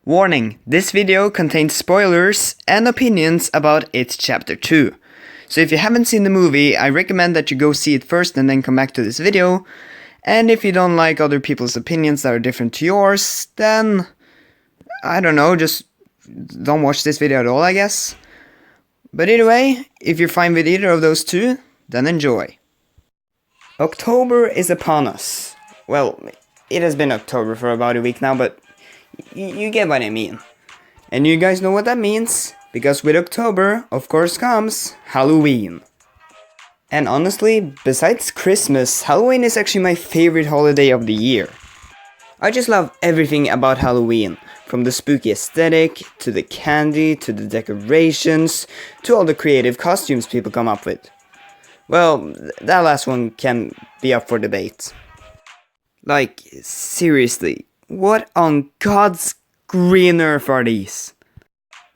Warning, this video contains spoilers and opinions about It Chapter 2. So if you haven't seen the movie, I recommend that you go see it first and then come back to this video. And if you don't like other people's opinions that are different to yours, then, I don't know, just don't watch this video at all, I guess. But either way, if you're fine with either of those two, then enjoy. October is upon us. Well, it has been October for about a week now, but you get what I mean. And you guys know what that means, because with October, of course, comes Halloween. And honestly, besides Christmas, Halloween is actually my favorite holiday of the year. I just love everything about Halloween, from the spooky aesthetic, to the candy, to the decorations, to all the creative costumes people come up with. Well, that last one can be up for debate. Like, seriously, what on God's green earth are these?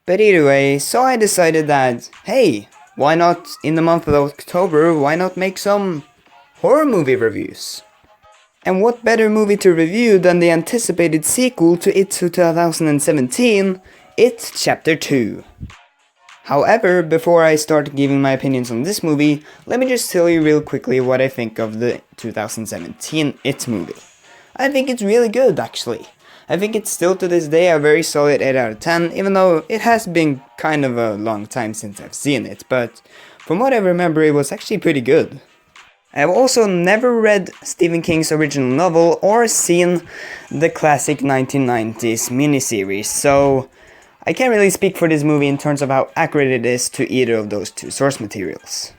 But either way, so I decided that, hey, why not, in the month of October, why not make some horror movie reviews? And what better movie to review than the anticipated sequel to It 2017, It Chapter 2. However, before I start giving my opinions on this movie, let me just tell you real quickly what I think of the 2017 It movie. I think it's really good, actually. I think it's still to this day a very solid 8 out of 10, even though it has been kind of a long time since I've seen it, but from what I remember it was actually pretty good. I have also never read Stephen King's original novel or seen the classic 1990s miniseries, so I can't really speak for this movie in terms of how accurate it is to either of those two source materials.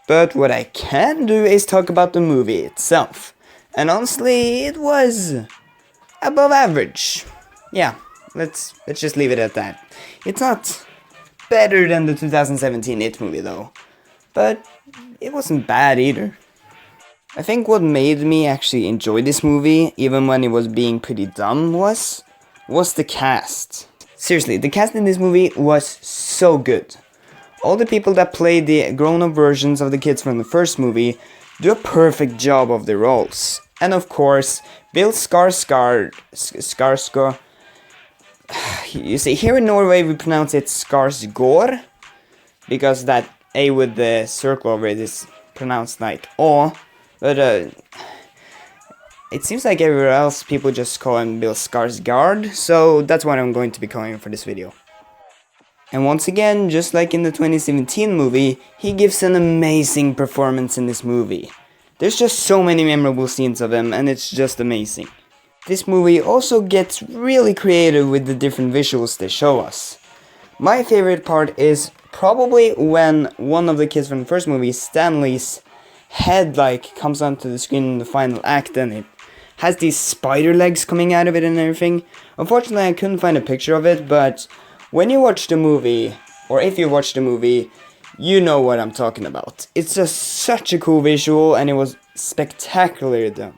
But what I can do is talk about the movie itself. And honestly, it was above average. Yeah, let's just leave it at that. It's not better than the 2017 It movie though, but it wasn't bad either. I think what made me actually enjoy this movie, even when it was being pretty dumb, was the cast. Seriously, the cast in this movie was so good. All the people that played the grown-up versions of the kids from the first movie do a perfect job of their roles. And of course, Bill Skarsgård, you see, here in Norway we pronounce it Skarsgård, because that A with the circle over it is pronounced like O, but it seems like everywhere else people just call him Bill Skarsgård, so that's what I'm going to be calling him for this video. And once again, just like in the 2017 movie, he gives an amazing performance in this movie. There's just so many memorable scenes of him, and it's just amazing. This movie also gets really creative with the different visuals they show us. My favorite part is probably when one of the kids from the first movie, Stanley's head comes onto the screen in the final act, and it has these spider legs coming out of it and everything. Unfortunately, I couldn't find a picture of it, but when you watch the movie, or if you watch the movie, you know what I'm talking about. It's just such a cool visual, and it was spectacularly done.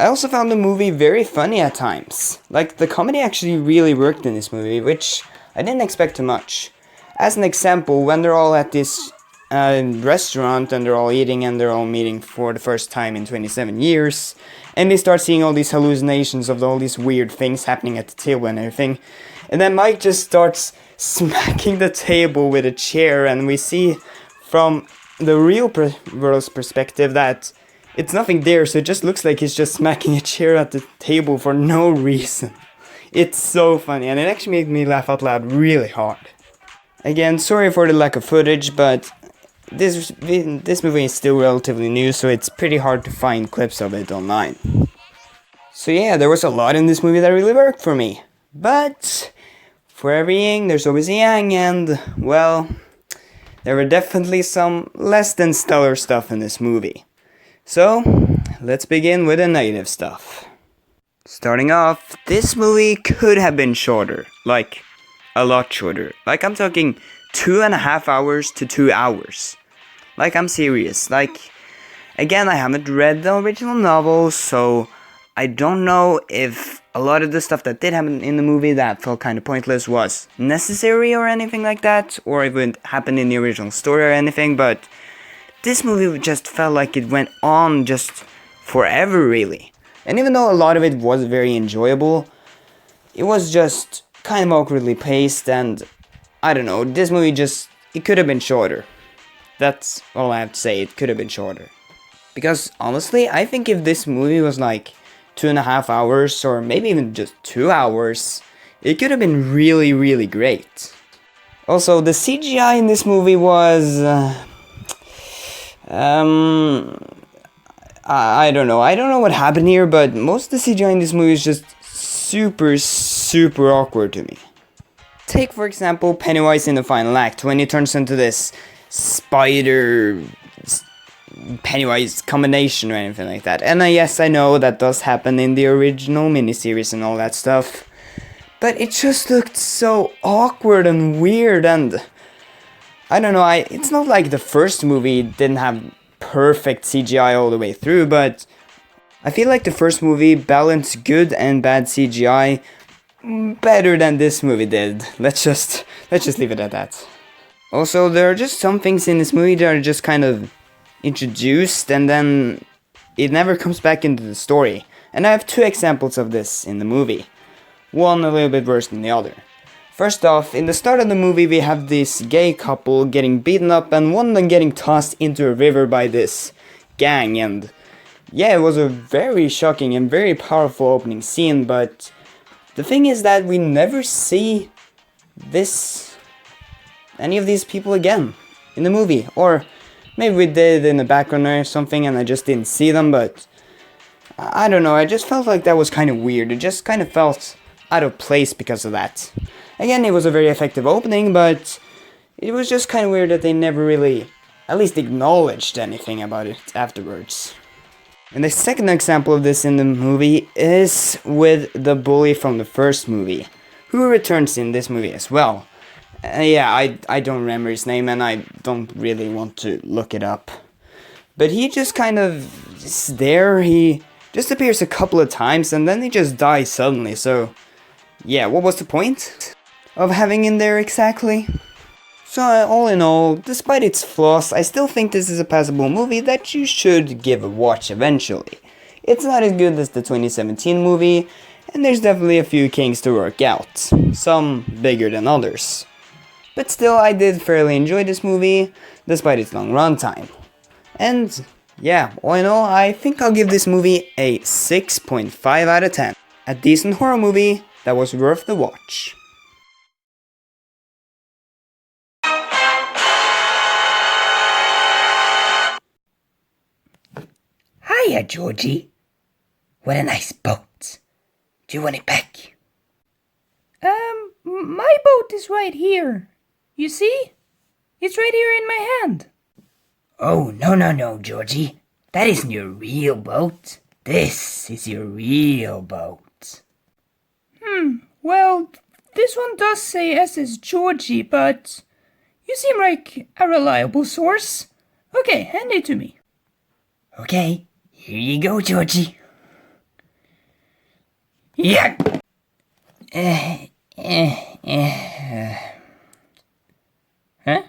I also found the movie very funny at times. Like, the comedy actually really worked in this movie, which I didn't expect too much. As an example, when they're all at this restaurant and they're all eating and they're all meeting for the first time in 27 years, and they start seeing all these hallucinations of all these weird things happening at the table and everything, and then Mike just starts smacking the table with a chair, and we see from the real world's perspective that it's nothing there, so it just looks like he's just smacking a chair at the table for no reason. It's so funny, and it actually made me laugh out loud really hard. Again, sorry for the lack of footage, but this movie is still relatively new, so it's pretty hard to find clips of it online. So yeah, there was a lot in this movie that really worked for me. But for every yin, there's always a yang, and, well, there were definitely some less than stellar stuff in this movie. So, let's begin with the negative stuff. Starting off, this movie could have been shorter, like, a lot shorter. Like, I'm talking 2.5 hours to 2 hours. Like, I'm serious. Like, again, I haven't read the original novel, so I don't know if a lot of the stuff that did happen in the movie that felt kind of pointless was necessary or anything like that, or if it happened in the original story or anything, but this movie just felt like it went on just forever, really. And even though a lot of it was very enjoyable, it was just kind of awkwardly paced, and I don't know, this movie just, it could have been shorter. That's all I have to say, it could have been shorter. Because honestly, I think if this movie was like 2.5 hours, or maybe even just 2 hours, it could have been really, really great. Also, the CGI in this movie was... I don't know. I don't know what happened here, but most of the CGI in this movie is just super, super awkward to me. Take, for example, Pennywise in the final act, when he turns into this spider Pennywise combination or anything like that. And yes, I know that does happen in the original miniseries and all that stuff. But it just looked so awkward and weird, and I don't know, it's not like the first movie didn't have perfect CGI all the way through, but I feel like the first movie balanced good and bad CGI better than this movie did. Let's just leave it at that. Also, there are just some things in this movie that are just kind of introduced and then it never comes back into the story. And I have 2 examples of this in the movie. One a little bit worse than the other. First off, in the start of the movie we have this gay couple getting beaten up and one of them getting tossed into a river by this gang, and yeah, it was a very shocking and very powerful opening scene, but the thing is that we never see any of these people again in the movie, or maybe we did in the background or something and I just didn't see them, but I don't know, I just felt like that was kind of weird. It just kind of felt out of place because of that. Again, it was a very effective opening, but it was just kind of weird that they never really, at least acknowledged anything about it afterwards. And the second example of this in the movie is with the bully from the first movie, who returns in this movie as well. Yeah, I don't remember his name and I don't really want to look it up. But he just kind of is there, he just appears a couple of times and then he just dies suddenly, so yeah, what was the point of having him there exactly? So all in all, despite its flaws, I still think this is a passable movie that you should give a watch eventually. It's not as good as the 2017 movie, and there's definitely a few kinks to work out, some bigger than others. But still, I did fairly enjoy this movie, despite its long runtime. And yeah, all in all, I think I'll give this movie a 6.5 out of 10. A decent horror movie that was worth the watch. Hiya, Georgie. What a nice boat. Do you want it back? My boat is right here. You see? It's right here in my hand. Oh, no, Georgie. That isn't your real boat. This is your real boat. Well, this one does say SS Georgie, but you seem like a reliable source. Okay, hand it to me. Okay, here you go, Georgie. Yeah. Huh?